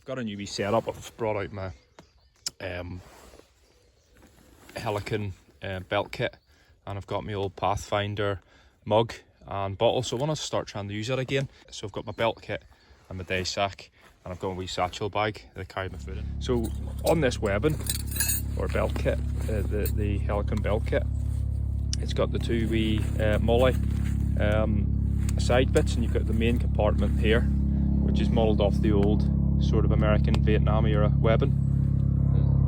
got a new wee setup. I've brought out my Helikon belt kit, and I've got my old Pathfinder mug and bottle, so I want to start trying to use it again. So I've got my belt kit and my day sack, and I've got a wee satchel bag that I carry my food in. So on this webbing or belt kit, the Helikon belt kit, it's got the two wee molly side bits, and you've got the main compartment here, which is modelled off the old sort of American Vietnam era webbing.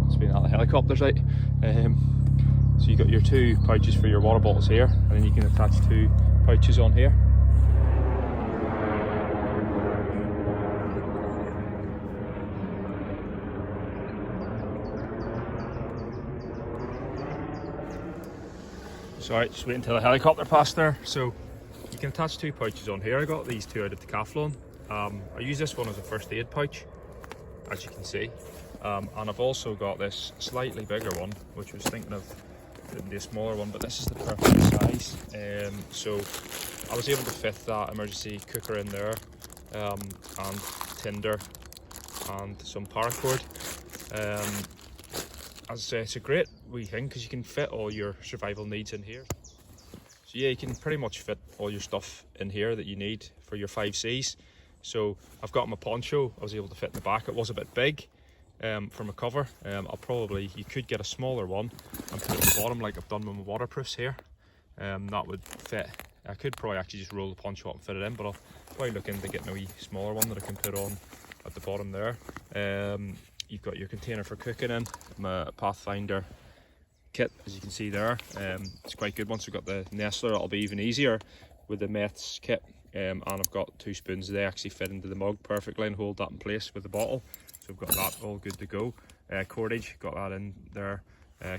It's been out the helicopters out. So you've got your two pouches for your water bottles here, and then you can attach two pouches on here. Sorry, just waiting until the helicopter passed there. So you can attach two pouches on here. I got these two out of Decathlon. I use this one as a first aid pouch, as you can see. And I've also got this slightly bigger one, which I was thinking of the smaller one, but this is the perfect size. So I was able to fit that emergency cooker in there, and tinder and some paracord. As I say, it's a great wee thing because you can fit all your survival needs in here. So yeah, you can pretty much fit all your stuff in here that you need for your 5Cs. So I've got my poncho, I was able to fit in the back. It was a bit big for my cover. You could get a smaller one and put it at the bottom like I've done with my waterproofs here. That would fit. I could probably actually just roll the poncho up and fit it in, but I'll probably look into getting a wee smaller one that I can put on at the bottom there. You've got your container for cooking in, my Pathfinder kit, as you can see there. It's quite a good one. So we've got the Nestler, it'll be even easier with the Mets kit. And I've got two spoons, they actually fit into the mug perfectly and hold that in place with the bottle. So we've got that all good to go. Cordage, got that in there.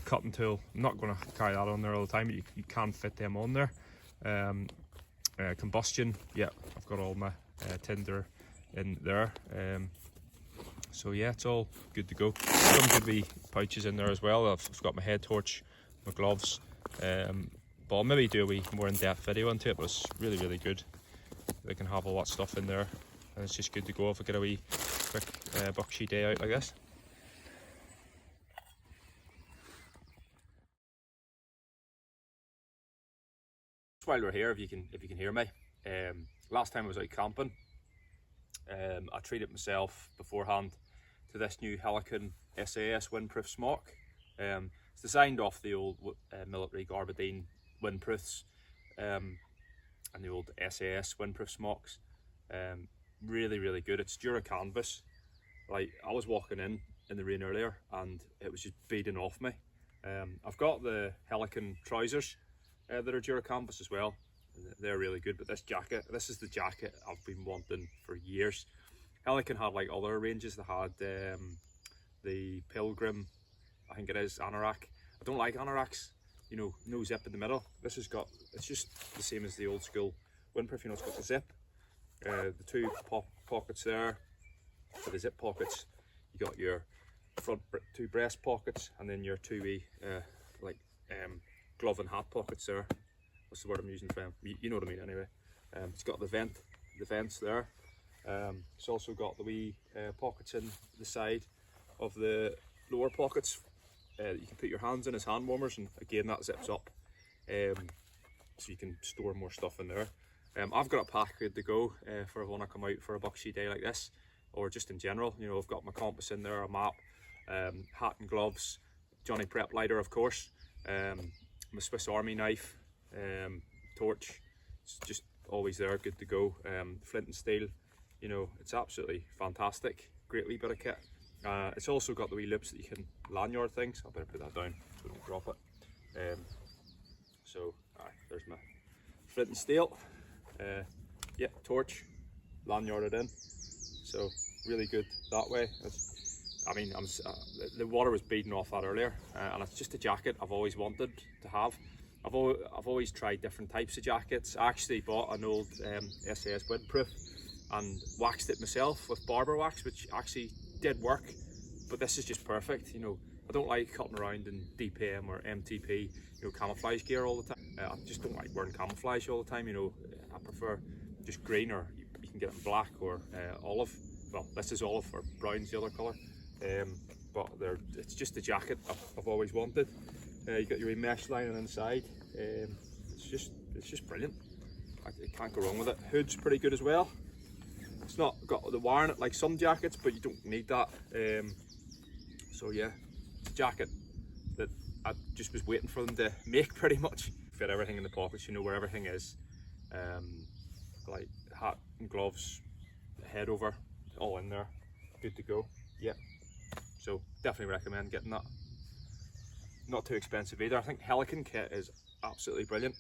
Cutting tool, I'm not going to carry that on there all the time, but you can fit them on there. Combustion, yeah, I've got all my tinder in there. So yeah, it's all good to go. Some good wee pouches in there as well. I've got my head torch, my gloves, but I'll maybe do a wee more in-depth video into it, but it's really, really good. They can have all that stuff in there, and it's just good to go if I get a wee quick buckshy day out like this. While we're here, if you can hear me, last time I was out camping, I treated myself beforehand to this new Helikon SAS windproof smock. It's designed off the old military garbadine windproofs and the old SAS windproof smocks. Really, really good. It's Dura canvas. Like, I was walking in the rain earlier and it was just beating off me. I've got the Helikon trousers that are Dura canvas as well. They're really good, but this is the jacket I've been wanting for years. Helikon had like other ranges. They had the Pilgrim, I think it is, anorak. I don't like anoraks, you know, no zip in the middle. This has got, it's just the same as the old school windproof, you know, it's got the zip, the two pockets there for the zip pockets. You got your front two breast pockets, and then your two wee glove and hat pockets there. What's the word I'm using for them? You know what I mean anyway. It's got the vents there. It's also got the wee pockets in the side of the lower pockets that you can put your hands in as hand warmers, and again that zips up, so you can store more stuff in there. I've got a pack good to go for when I come out for a buckshy day like this, or just in general. You know, I've got my compass in there, a map, hat and gloves, Johnny Prep lighter of course, my Swiss Army knife, torch. It's just always there, good to go. Flint and steel, you know, it's absolutely fantastic. Great wee bit of kit. It's also got the wee loops that you can lanyard things. I better put that down so I don't drop it. There's my flint and steel. Yeah, torch, lanyarded in. So really good that way. The water was beating off that earlier, and it's just a jacket I've always wanted to have. I've always tried different types of jackets. I actually bought an old SAS windproof and waxed it myself with barber wax, which actually did work, but this is just perfect. You know, I don't like cutting around in DPM or MTP, you know, camouflage gear all the time. I just don't like wearing camouflage all the time. You know, I prefer just green, or you can get it in black or olive. well, this is olive, or brown's the other colour. But it's just the jacket I've always wanted. You got your mesh lining inside. It's just brilliant. You can't go wrong with it. Hood's pretty good as well. It's not got the wire in it like some jackets, but you don't need that. So yeah, it's a jacket that I just was waiting for them to make, pretty much. Fit everything in the pockets, you know where everything is. Like hat and gloves, head over, all in there, good to go. Yeah, so definitely recommend getting that. Not too expensive either. I think Helikon kit is absolutely brilliant.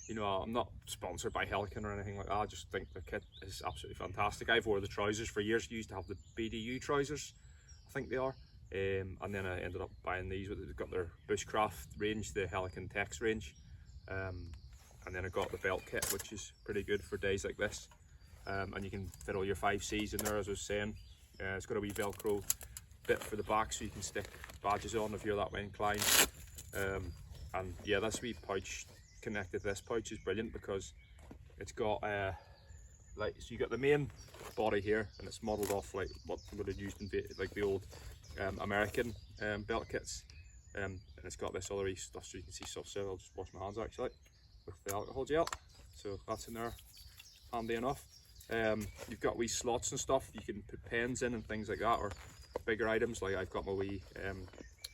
You know, I'm not sponsored by Helikon or anything like that. I just think the kit is absolutely fantastic. I've wore the trousers for years. Used to have the BDU trousers, I think they are. And then I ended up buying these. They've got their Bushcraft range, the Helikon Tex range. And then I got the belt kit, which is pretty good for days like this. And you can fit all your 5Cs in there, as I was saying. It's got a wee Velcro bit for the back, so you can stick badges on if you're that way inclined. And yeah, this wee pouch connected to this pouch is brilliant, because it's got like, so you got the main body here, and it's modelled off like what would have used in like the old American belt kits, and it's got this other stuff, so you can see stuff. So I'll just wash my hands actually with the alcohol gel, so that's in there, handy enough. You've got wee slots and stuff you can put pens in and things like that, or bigger items. Like I've got my wee I'm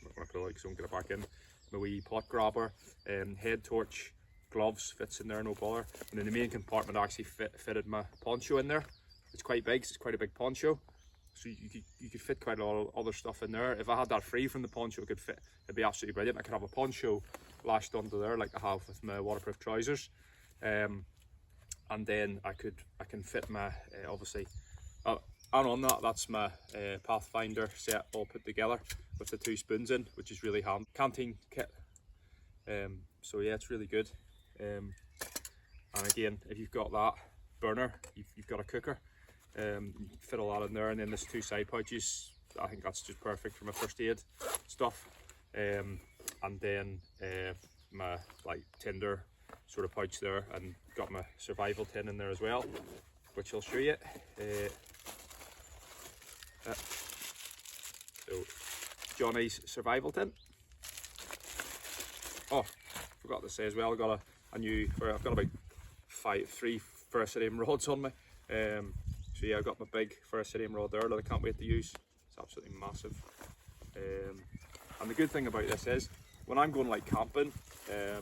not going to put it like, so I'm going to get it back in, my wee pot grabber, head torch, gloves fits in there, no bother. And then the main compartment actually fitted my poncho in there. It's quite big, so it's quite a big poncho, so you could fit quite a lot of other stuff in there. If I had that free from the poncho, it could fit, it'd be absolutely brilliant. I could have a poncho lashed onto there like I have with my waterproof trousers, and then I can fit my obviously, and on that's my Pathfinder set all put together with the 2 spoons in, which is really handy. Canteen kit. So yeah, it's really good. And again, if you've got that burner, you've got a cooker, you can fit all that in there. And then there's 2 side pouches. I think that's just perfect for my first aid stuff. And then my like tinder sort of pouch there, and got my survival tin in there as well, which I'll show you. So Johnny's survival tin. Oh, forgot to say as well, I got a new, I've got about 3 ferrocerium rods on me. So yeah, I've got my big ferrocerium rod there that I can't wait to use. It's absolutely massive. And the good thing about this is, when I'm going like camping, I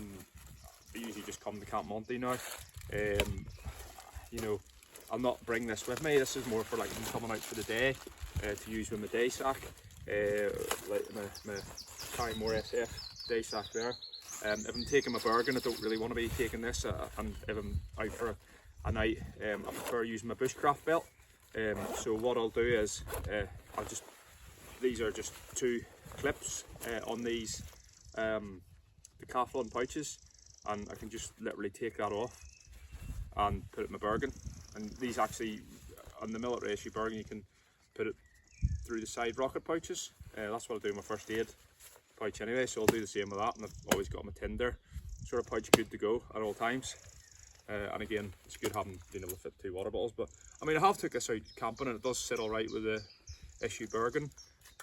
usually just come to Camp Monty now. You know, I'll not bring this with me. This is more for like coming out for the day, to use with my day sack, like my Carrymore SF day sack there. If I'm taking my Bergen, I don't really want to be taking this, and if I'm out for a night, I prefer using my Bushcraft belt. So what I'll do is, these are just 2 clips on these decathlon pouches, and I can just literally take that off and put it in my Bergen. And these actually, on the military issue Bergen, you can put it through the side rocket pouches. That's what I do in my first aid pouch anyway, so I'll do the same with that. And I've always got my tinder sort of pouch good to go at all times. And again, it's good having been able to fit 2 water bottles. But I mean, I have took this out camping, and it does sit all right with the issue Bergen,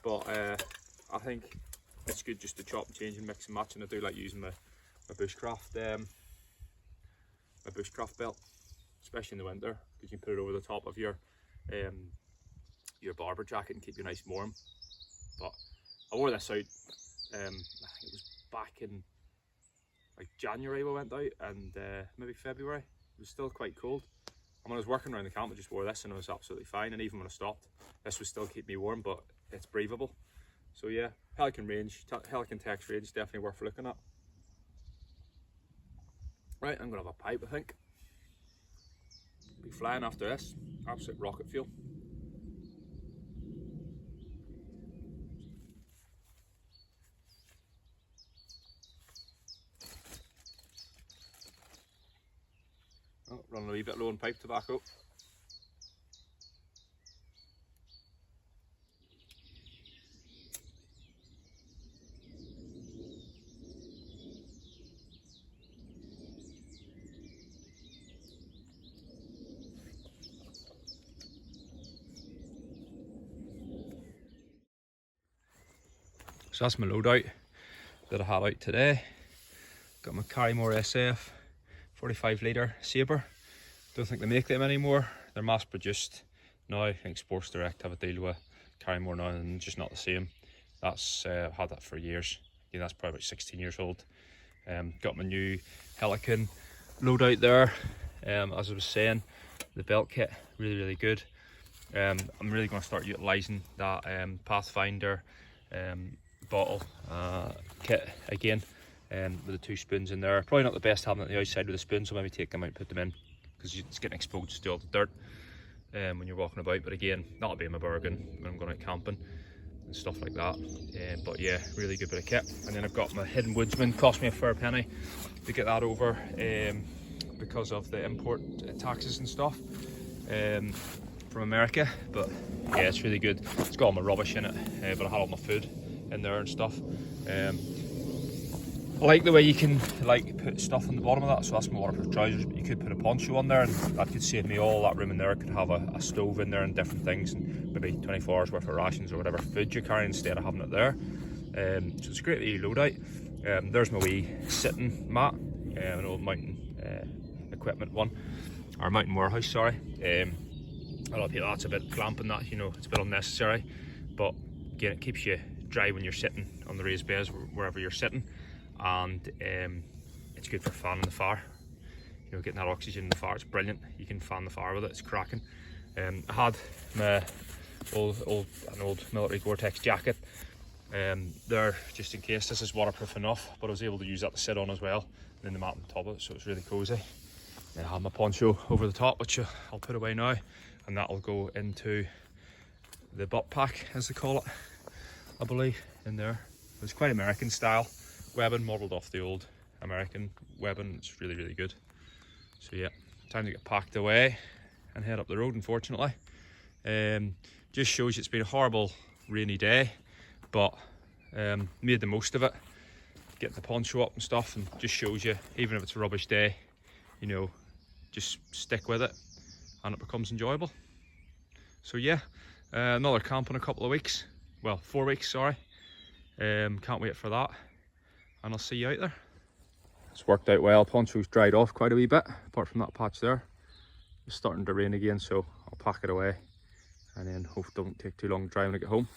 but I think it's good just to chop and change and mix and match. And I do like using my Bushcraft my Bushcraft belt, especially in the winter, because you can put it over the top of your barber jacket and keep you nice and warm. But I wore this out, I think it was back in like January we went out, and maybe February. It was still quite cold, and when I was working around the camp I just wore this and it was absolutely fine. And even when I stopped, this would still keep me warm, but it's breathable. So yeah, Helikon range, Helikon Tex range, definitely worth looking at. Right, I'm gonna have a pipe, I think. Be flying after this. Absolute rocket fuel. Oh, running a wee bit low on pipe tobacco. So that's my loadout that I had out today. Got my Carrymore SF 45 litre Sabre. Don't think they make them anymore. They're mass produced now. I think Sports Direct have a deal with Carrymore now, and just not the same. That's I've had that for years. Yeah, that's probably about 16 years old. Got my new Helikon loadout there. As I was saying, the belt kit really good. I'm really going to start utilising that Pathfinder bottle kit again, with the 2 spoons in there. Probably not the best having it on the outside with the spoons, so maybe take them out and put them in, because it's getting exposed to all the dirt when you're walking about. But again, that'll be in my bargain when I'm going out camping and stuff like that. But yeah, really good bit of kit. And then I've got my Hidden Woodsman. Cost me a fair penny to get that over because of the import taxes and stuff from America. But yeah, it's really good. It's got all my rubbish in it, but I had all my food in there and stuff. I like the way you can like put stuff on the bottom of that. So that's my waterproof trousers, but you could put a poncho on there, and that could save me all that room in there. I could have a stove in there and different things, and maybe 24 hours worth of rations or whatever food you're carrying instead of having it there. So it's a great little loadout. There's my wee sitting mat, an old mountain equipment one, or mountain warehouse, sorry. A lot of people, that's a bit clamping, that, you know, it's a bit unnecessary, but again, it keeps you dry when you're sitting on the raised beds wherever you're sitting, and it's good for fanning the fire, you know, getting that oxygen in the fire. It's brilliant. You can fan the fire with it, it's cracking. I had my old military Gore-Tex jacket there just in case. This is waterproof enough, but I was able to use that to sit on as well, and then the mat on top of it, so it's really cozy. Then I have my poncho over the top, which I'll put away now, and that'll go into the butt pack, as they call it, I believe, in there. It's quite American style webbing, modelled off the old American webbing. It's really good. So yeah, time to get packed away and head up the road, unfortunately. Just shows you it's been a horrible rainy day, but made the most of it, getting the poncho up and stuff, and just shows you, even if it's a rubbish day, you know, just stick with it and it becomes enjoyable. So yeah, another camp in a couple of weeks, well, 4 weeks, sorry. Can't wait for that, and I'll see you out there. It's worked out well. Poncho's dried off quite a wee bit, apart from that patch there. It's starting to rain again, so I'll pack it away, and then hope it don't take too long to dry when I get home.